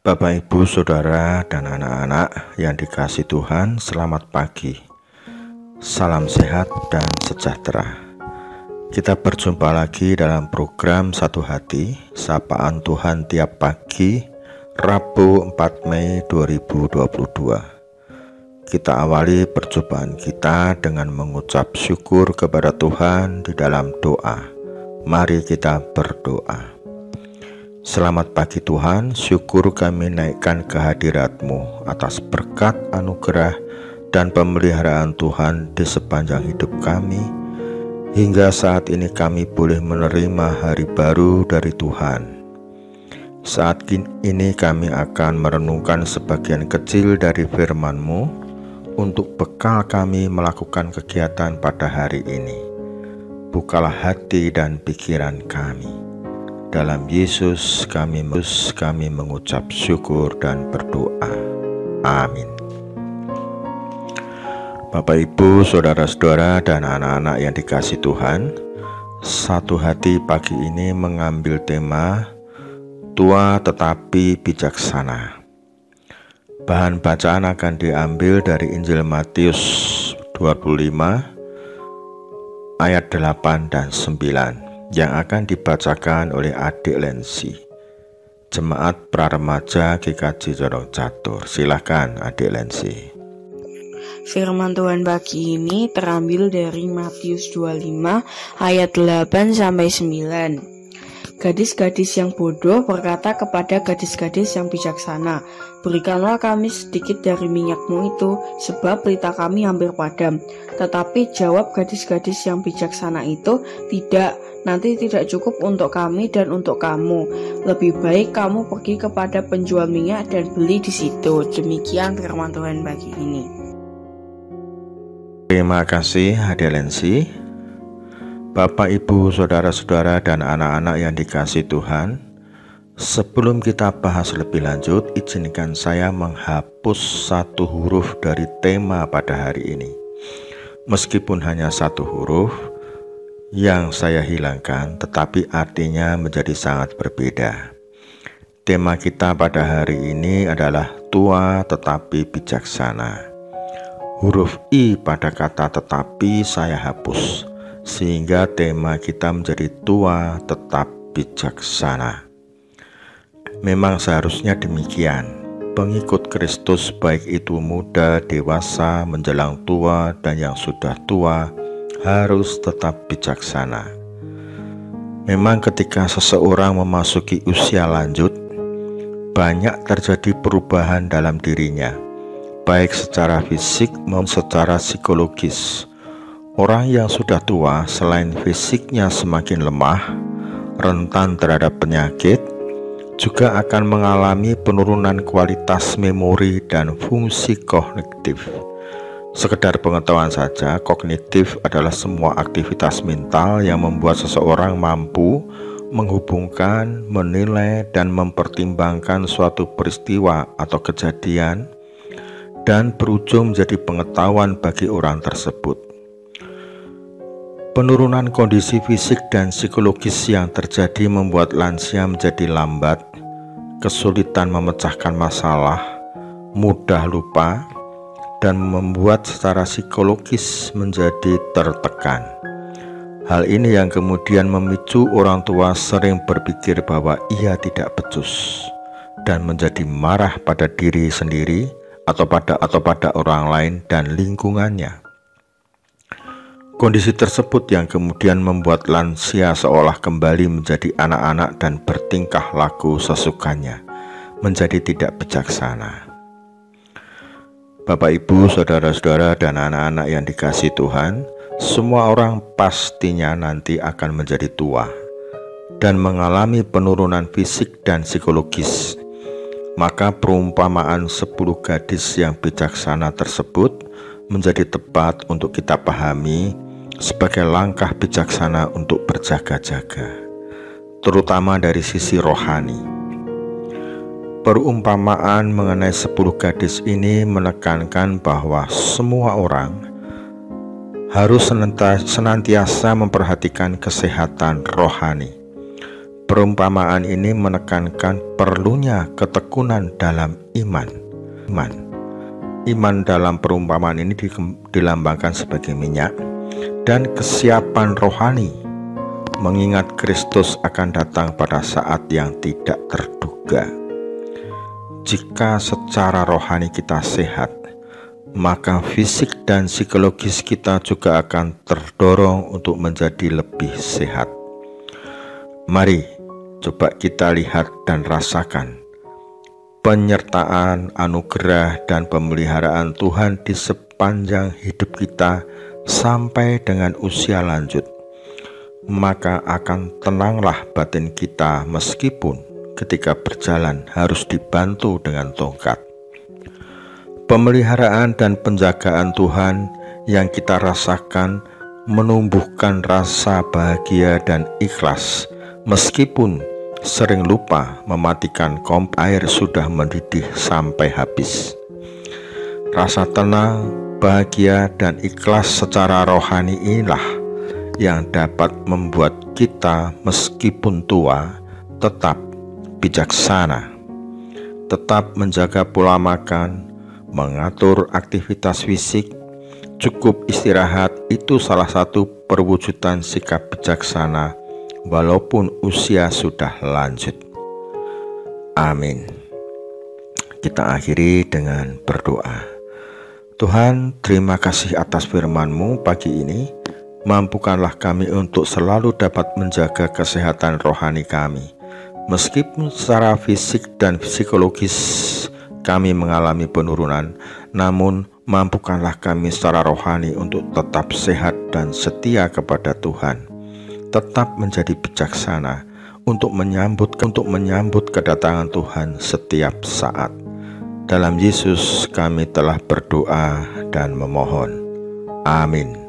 Bapak, Ibu, Saudara, dan anak-anak yang dikasihi Tuhan, selamat pagi. Salam sehat dan sejahtera. Kita berjumpa lagi dalam program Satu Hati, Sapaan Tuhan tiap pagi, Rabu 4 Mei 2022. Kita awali perjumpaan kita dengan mengucap syukur kepada Tuhan di dalam doa. Mari kita berdoa. Selamat pagi Tuhan, syukur kami naikkan kehadirat-Mu atas berkat anugerah dan pemeliharaan Tuhan di sepanjang hidup kami. Hingga saat ini kami boleh menerima hari baru dari Tuhan. Saat ini kami akan merenungkan sebagian kecil dari firman-Mu untuk bekal kami melakukan kegiatan pada hari ini. Bukalah hati dan pikiran kami. Dalam Yesus kami mengucap syukur dan berdoa. Amin. Bapak, Ibu, Saudara-saudara, dan anak-anak yang dikasihi Tuhan, Satu Hati pagi ini mengambil tema Tua tetapi bijaksana. Bahan bacaan akan diambil dari Injil Matius 25 ayat 8 dan 9 yang akan dibacakan oleh Adik Lensi, Jemaat Praremaja GKJ Jorong Catur. Silakan Adik Lensi. Firman Tuhan pagi ini terambil dari Matius 25 ayat 8 sampai 9. Gadis-gadis yang bodoh berkata kepada gadis-gadis yang bijaksana, "Berikanlah kami sedikit dari minyakmu itu, sebab pelita kami hampir padam." Tetapi jawab gadis-gadis yang bijaksana itu, "Tidak, nanti tidak cukup untuk kami dan untuk kamu. Lebih baik kamu pergi kepada penjual minyak dan beli di situ." Demikian firman Tuhan pagi ini. Terima kasih Adik Lensi. Bapak, Ibu, Saudara-saudara, dan anak-anak yang dikasihi Tuhan, sebelum kita bahas lebih lanjut, izinkan saya menghapus satu huruf dari tema pada hari ini. Meskipun hanya satu huruf yang saya hilangkan, tetapi artinya menjadi sangat berbeda. Tema kita pada hari ini adalah tua tetapi bijaksana. Huruf I pada kata tetapi saya hapus, sehingga tema kita menjadi tua tetap bijaksana. Memang seharusnya demikian. Pengikut Kristus baik itu muda, dewasa, menjelang tua, dan yang sudah tua harus tetap bijaksana. Memang ketika seseorang memasuki usia lanjut, banyak terjadi perubahan dalam dirinya, baik secara fisik maupun secara psikologis. Orang yang sudah tua selain fisiknya semakin lemah, rentan terhadap penyakit, juga akan mengalami penurunan kualitas memori dan fungsi kognitif. Sekedar pengetahuan saja, kognitif adalah semua aktivitas mental yang membuat seseorang mampu menghubungkan, menilai, dan mempertimbangkan suatu peristiwa atau kejadian dan berujung menjadi pengetahuan bagi orang tersebut. Penurunan kondisi fisik dan psikologis yang terjadi membuat lansia menjadi lambat, kesulitan memecahkan masalah, mudah lupa, dan membuat secara psikologis menjadi tertekan. Hal ini yang kemudian memicu orang tua sering berpikir bahwa ia tidak becus dan menjadi marah pada diri sendiri atau pada orang lain dan lingkungannya. Kondisi tersebut yang kemudian membuat lansia seolah kembali menjadi anak-anak dan bertingkah laku sesukanya, menjadi tidak bijaksana. Bapak, Ibu, Saudara-saudara, dan anak-anak yang dikasihi Tuhan, semua orang pastinya nanti akan menjadi tua dan mengalami penurunan fisik dan psikologis. Maka perumpamaan 10 gadis yang bijaksana tersebut menjadi tepat untuk kita pahami sebagai langkah bijaksana untuk berjaga-jaga, terutama dari sisi rohani. Perumpamaan mengenai 10 gadis ini menekankan bahwa semua orang harus senantiasa memperhatikan kesehatan rohani, Perumpamaan ini menekankan perlunya ketekunan dalam iman. Iman dalam perumpamaan ini dilambangkan sebagai minyak dan kesiapan rohani, mengingat Kristus akan datang pada saat yang tidak terduga. Jika secara rohani kita sehat, maka fisik dan psikologis kita juga akan terdorong untuk menjadi lebih sehat. Mari coba kita lihat dan rasakan penyertaan, anugerah, dan pemeliharaan Tuhan di sepanjang hidup kita sampai dengan usia lanjut. Maka akan tenanglah batin kita meskipun ketika berjalan harus dibantu dengan tongkat. Pemeliharaan dan penjagaan Tuhan yang kita rasakan menumbuhkan rasa bahagia dan ikhlas, meskipun sering lupa mematikan kompor air sudah mendidih sampai habis. Rasa tenang, bahagia, dan ikhlas secara rohani inilah yang dapat membuat kita meskipun tua tetap bijaksana, tetap menjaga pola makan, mengatur aktivitas fisik, cukup istirahat. Itu salah satu perwujudan sikap bijaksana walaupun usia sudah lanjut. Amin. Kita akhiri dengan berdoa. Tuhan, terima kasih atas firman-Mu pagi ini. Mampukanlah kami untuk selalu dapat menjaga kesehatan rohani kami. Meskipun secara fisik dan psikologis kami mengalami penurunan, namun mampukanlah kami secara rohani untuk tetap sehat dan setia kepada Tuhan. Tetap menjadi bijaksana untuk menyambut kedatangan Tuhan setiap saat. Dalam Yesus kami telah berdoa dan memohon. Amin.